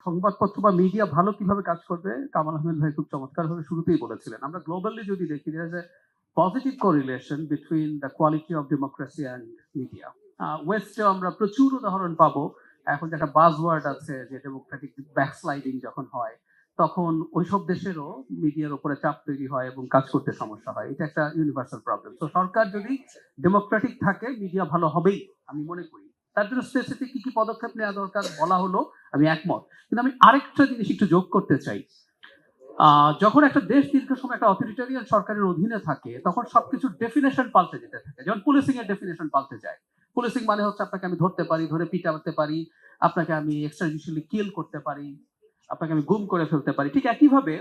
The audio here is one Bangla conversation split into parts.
সংবাদপত্র বা মিডিয়া ভালো কিভাবে কাজ করবে কামাল আহমেদ ভাই খুব চমৎকারভাবে শুরুতেই বলেছিলেন। আমরা গ্লোবালি যদি দেখি there is a positive correlation between the quality of democracy and media. ওয়েস্টে আমরা প্রচুর উদাহরণ পাবো। এখন যে একটা বাজওয়ার্ড আছে যে ডেমোক্রেটিক ব্যাকস্লাইডিং যখন হয় তখন ওইসব দেশেরও মিডিয়ার উপরে চাপ তৈরি হয় এবং কাজ করতে সমস্যা হয়। এটা একটা ইউনিভার্সাল প্রবলেম। তো সরকার যদি ডেমোক্রেটিক থাকে মিডিয়া ভালো হবেই আমি মনে করি। তার জন্য স্পেসিফিক কি পদক্ষেপ নেওয়া দরকার বলা হলো, আমি একমত। কিন্তু আমি আরেকটা জিনিস একটু যোগ করতে চাই। যখন একটা দেশ দীর্ঘ সময় একটা অথরিটারিয়ান সরকারের অধীনে থাকে তখন সবকিছুর ডেফিনেশন পাল্টে যেতে থাকে। যেমন পুলিশিং এর ডেফিনেশন পাল্টে যায়। পুলিশিং মানে হচ্ছে আপনাকে আমি ধরতে পারি, ধরে পিটাতে পারি, আপনাকে আমি এক্সট্রাজুডিশিয়ালি কিল করতে পারি, আপনাকে আমি গুম করে ফেলতে পারি। ঠিক একইভাবে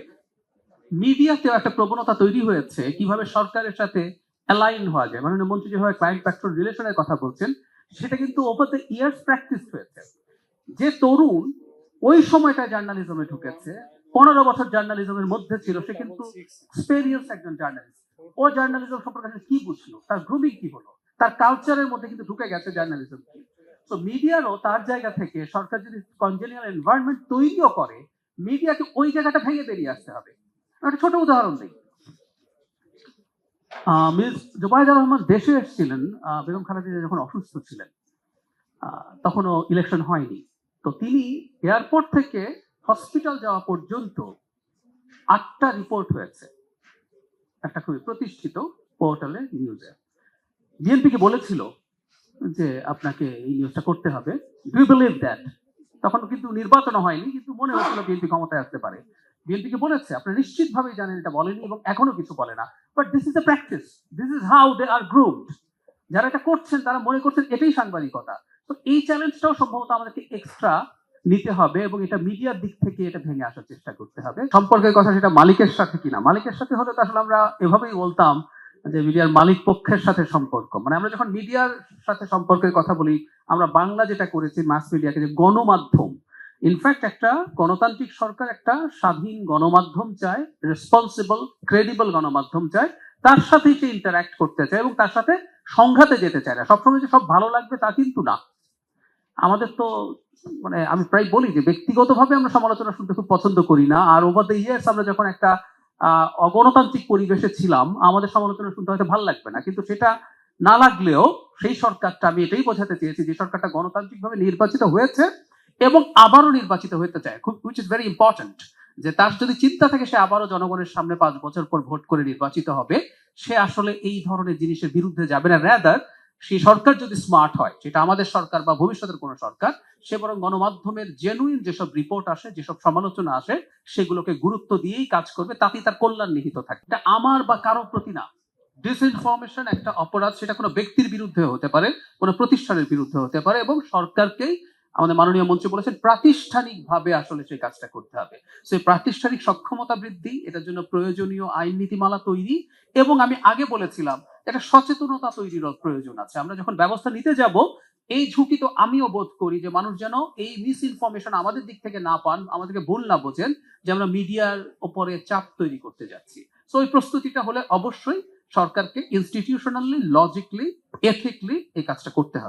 মিডিয়াতেও একটা প্রবণতা তৈরি হয়েছে কিভাবে সরকারের সাথে অ্যালাইন হওয়া যায়। মাননীয় মন্ত্রী যেভাবে ক্লায়েন্ট প্যাক্টর রিলেশনের কথা বলছেন সেটা কিন্তু ওভার দ্য ইয়ার্স প্র্যাকটিস হয়েছে। যে তরুণ ওই সময়টা জার্নালিজমে ঢুকেছে, 15 বছর জার্নালিজমের মধ্যে ছিল, সে কিন্তু এক্সপেরিয়েন্স একজন জার্নালিস্ট। ও জার্নালিজম সম্পর্কে কি বুঝলো, তার গ্রুমিং কি হলো, তার কালচারের মধ্যে কিন্তু ঢুকে গেছে জার্নালিজম কি। তো মিডিয়ারও তার জায়গা থেকে সরকার যদি কনজেনিয়াল এনভায়রনমেন্ট তৈরিও করে, মিডিয়াকে ওই জায়গাটা ভেঙে বেরিয়ে আসতে হবে। একটা ছোট উদাহরণ দিই। মিস জুবাইদুর রহমান দেশে এসেছিলেন বেগম খালেদা জিয়া যখন অসুস্থ ছিলেন, তখনও ইলেকশন হয়নি। তো তিনি এয়ারপোর্ট থেকে হসপিটাল যাওয়া পর্যন্ত 8টা রিপোর্ট হয়েছে একটা খুবই প্রতিষ্ঠিত পোর্টালে নিউজে। বিএনপিকে বলেছিল যে আপনাকে এই নিউজটা করতে হবে, ডু ইউ বিলিভ দ্যাট? তখন কিন্তু নির্বাচন হয়নি, কিন্তু মনে হচ্ছিল বিএনপি ক্ষমতায় আসতে পারে। বিএনপিকে বলেছে, আপনারা নিশ্চিতভাবেই জানেন এটা বলেনি এবং এখনো কিছু বলে না, but this is the practice, this is how they are groomed. যারা এটা করছেন তারা মনে করছেন এটাই সাংবাদিকতা। তো এই চ্যালেঞ্জটাও সম্ভবত আমাদেরকে এক্সট্রা নিতে হবে এবং এটা মিডিয়ার দিক থেকে এটা ভেঙে আসার চেষ্টা করতে হবে। সম্পর্কের কথা সেটা মালিকের সাথে কিনা, মালিকের সাথে হলে তো আসলে আমরা এভাবেই বলতাম যে মিডিয়ার মালিক পক্ষের সাথে সম্পর্ক। মানে আমরা যখন মিডিয়ার সাথে সম্পর্কের কথা বলি, আমরা বাংলা যেটা করেছি মাস মিডিয়াকে যে গণমাধ্যম, ইনফ্যাক্ট একটা গণতান্ত্রিক সরকার একটা স্বাধীন গণমাধ্যম চায়, রেসপন্সিবল ক্রেডিবল গণমাধ্যম চায়, তার সাথেই সে ইন্টারঅ্যাক্ট করতে চায় এবং তার সাথে সংঘাতে যেতে চায় না। সবসময় যে সব ভালো লাগবে তা কিন্তু না। আমাদের তো মানে আমি প্রায় বলি যে ব্যক্তিগতভাবে আমরা সমালোচনা শুনতে খুব পছন্দ করি না, আর ওভার দ্য ইয়ার্স আমরা যখন একটা অগণতান্ত্রিক পরিবেশে ছিলাম আমাদের সমালোচনা শুনতে হয়তো ভালো লাগবে না, কিন্তু সেটা না লাগলেও সেই সরকারটা, আমি এটাই বোঝাতে চেয়েছি যে সরকারটা গণতান্ত্রিকভাবে নির্বাচিত হয়েছে এবং আবারও নির্বাচিত হতে চায়, খুব হুইচ ইজ ভেরি ইম্পর্টেন্ট। যে তার যদি চিন্তা থাকে সে আবারও জনগণের সামনে 5 বছর পর ভোট করে নির্বাচিত হবে, সে আসলে এই ধরনের জিনিসের বিরুদ্ধে যাবে না। রাদার সেই সরকার যদি স্মার্ট হয়, সেটা আমাদের সরকার বা ভবিষ্যতের কোনো সরকার, সে বরং গণমাধ্যমের জেনুইন যেসব রিপোর্ট আসে, যেসব সমালোচনা আসে, সেগুলোকে গুরুত্ব দিয়েই কাজ করবে, তাতেই তার কল্যাণ নিহিত থাকে। এটা আমার বা কারো প্রতি না। ডিসইনফরমেশন একটা অপরাধ, সেটা কোনো ব্যক্তির বিরুদ্ধে হতে পারে, কোনো প্রতিষ্ঠানের বিরুদ্ধে হতে পারে, এবং সরকারকেই আমাদের মাননীয় মন্ত্রী বলেছেন প্রাতিষ্ঠানিকভাবে আসলে সেই কাজটা করতে হবে। সেই প্রাতিষ্ঠানিক সক্ষমতা বৃদ্ধি, এটার জন্য প্রয়োজনীয় আইন নীতিমালা তৈরি, এবং আমি আগে বলেছিলাম একটা সচেতনতা তৈরির প্রয়োজন আছে। আমরা যখন ব্যবস্থা নিতে যাব, এই ঝুঁকি তো আমিও বোধ করি যে মানুষ যেন এই মিস ইনফরমেশন আমাদের দিক থেকে না পান, আমাদেরকে ভুল না বোঝেন যে আমরা মিডিয়ার উপরে চাপ তৈরি করতে যাচ্ছি। সো এই প্রস্তুতিটা হলে অবশ্যই সরকারকে ইনস্টিটিউশনালি, লজিকলি, এথিকলি এই কাজটা করতে হবে।